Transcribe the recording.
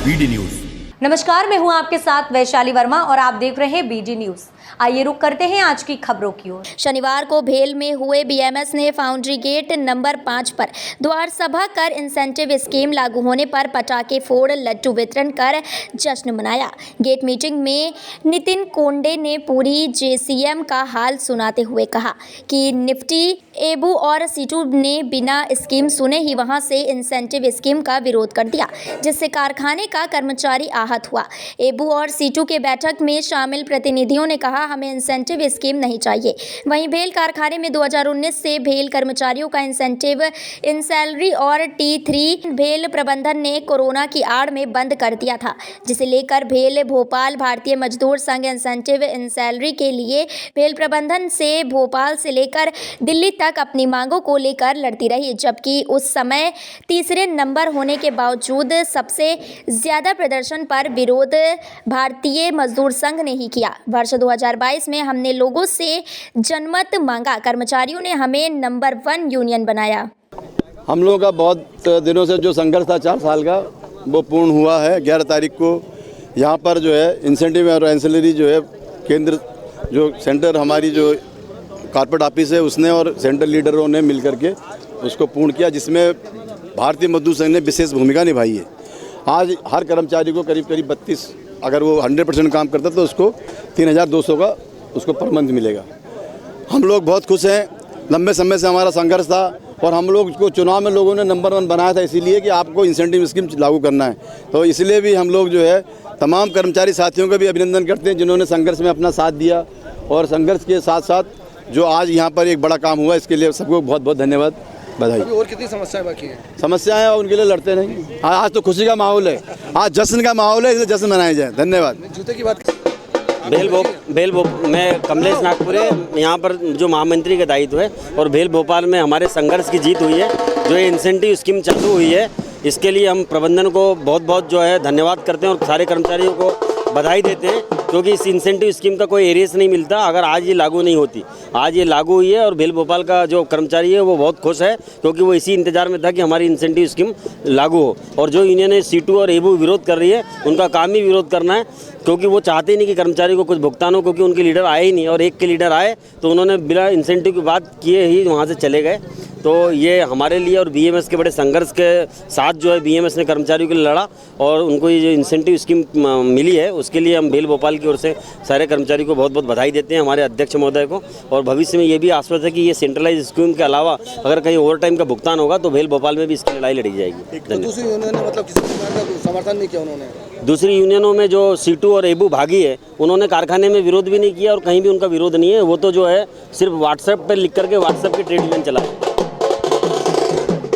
BD news. नमस्कार, मैं हूं आपके साथ वैशाली वर्मा और आप देख रहे हैं बीडी न्यूज। आइए रुक करते हैं आज की खबरों की ओर। शनिवार को भेल में हुए बीएमएस ने फाउंड्री गेट नंबर 5 पर द्वार सभा कर इंसेंटिव स्कीम लागू होने पर पटाखे फोड़ लड्डू वितरण कर जश्न मनाया। गेट मीटिंग में नितिन कोंडे ने पूरी जेसीएम का हाल सुनाते हुए कहा कि निफ्टी, एबू और सीटू ने बिना स्कीम सुने ही वहां से इंसेंटिव स्कीम का विरोध कर दिया, जिससे कारखाने का कर्मचारी आहत हुआ। एबू और सीटू के बैठक में शामिल प्रतिनिधियों ने कहा, हमें इंसेंटिव स्कीम नहीं चाहिए। वहीं भेल कारखाने में 2019 से भेल कर्मचारियों का इंसेंटिव इन सैलरी और T3 भेल प्रबंधन ने कोरोना की आड़ में बंद कर दिया था, जिसे लेकर भेल भोपाल भारतीय मजदूर संघ इंसेंटिव इन सैलरी के लिए भेल प्रबंधन से भोपाल से लेकर दिल्ली तक अपनी मांगों को लेकर लड़ती रही, जबकि उस समय तीसरे नंबर होने के बावजूद सबसे ज्यादा प्रदर्शन पर विरोध भारतीय मजदूर संघ ने ही किया। वर्ष 2022 में हमने लोगों से जनमत मांगा, कर्मचारियों ने हमें नंबर 1 यूनियन बनाया। हम लोगों का बहुत दिनों से जो संघर्ष था 4 साल का, वो पूर्ण हुआ है। 11 तारीख को यहाँ पर जो है इंसेंटिव और एंसिलरी जो है केंद्र जो सेंटर हमारी जो कॉर्पोरेट ऑफिस है उसने और सेंट्रल लीडरों ने मिल करके उसको पूर्ण किया, जिसमें भारतीय मजदूर संघ ने विशेष भूमिका निभाई है। आज हर कर्मचारी को करीब 32, अगर वो 100% काम करता तो उसको 3200 का उसको पर मंथ मिलेगा। हम लोग बहुत खुश हैं। लंबे समय से हमारा संघर्ष था और हम लोग को चुनाव में लोगों ने नंबर 1 बनाया था, इसीलिए कि आपको इंसेंटिव स्कीम लागू करना है। तो इसलिए भी हम लोग जो है तमाम कर्मचारी साथियों का भी अभिनंदन करते हैं जिन्होंने संघर्ष में अपना साथ दिया, और संघर्ष के साथ साथ जो आज यहाँ पर एक बड़ा काम हुआ, इसके लिए सबको बहुत बहुत धन्यवाद, बधाई। और कितनी समस्याएं बाकी हैं? समस्याएं हैं, उनके लिए लड़ते नहीं। आज तो खुशी का माहौल है, आज जश्न का माहौल है, इसलिए जश्न मनाया जाए। धन्यवाद। जूते की बात भेल मैं कमलेश नागपुरे, यहाँ पर जो महामंत्री का दायित्व है, और भेल भोपाल में हमारे संघर्ष की जीत हुई है। जो ये इंसेंटिव स्कीम चालू हुई है, इसके लिए हम प्रबंधन को बहुत बहुत जो है धन्यवाद करते हैं और सारे कर्मचारियों को बधाई देते हैं, क्योंकि इस इंसेंटिव स्कीम का कोई एरियस नहीं मिलता अगर आज ये लागू नहीं होती। आज ये लागू हुई है और भेल भोपाल का जो कर्मचारी है वो बहुत खुश है, क्योंकि वो इसी इंतजार में था कि हमारी इंसेंटिव स्कीम लागू हो। और जो यूनियन सीटू और एबू विरोध कर रही है, उनका काम ही विरोध करना है, क्योंकि वो चाहते ही नहीं कि कर्मचारी को कुछ भुगतान हो, क्योंकि उनके लीडर आए ही नहीं, और एक के लीडर आए तो उन्होंने बिना इंसेंटिव की बात किए ही वहाँ से चले गए। तो ये हमारे लिए और बीएमएस के बड़े संघर्ष के साथ जो है बीएमएस ने कर्मचारियों के लिए लड़ा, और उनको ये जो इंसेंटिव स्कीम मिली है उसके लिए हम भेल भोपाल की ओर से सारे कर्मचारियों को बहुत बहुत बधाई देते हैं, हमारे अध्यक्ष महोदय को। और भविष्य में ये भी आश्वस्त है कि ये सेंट्रलाइज स्कीम के अलावा अगर कहीं ओवर टाइम का भुगतान होगा तो भेल भोपाल में भी इसकी लड़ाई लड़ी जाएगी। तो दूसरी यूनियन ने मतलब किसी प्रकार का समर्थन नहीं किया उन्होंने? दूसरी यूनियनों में जो सीटू और एबू भागी है, उन्होंने कारखाने में विरोध भी नहीं किया और कहीं भी उनका विरोध नहीं है। वो तो जो है सिर्फ व्हाट्सएप पर लिख करके व्हाट्सएप की ट्रेड यूनियन चला है।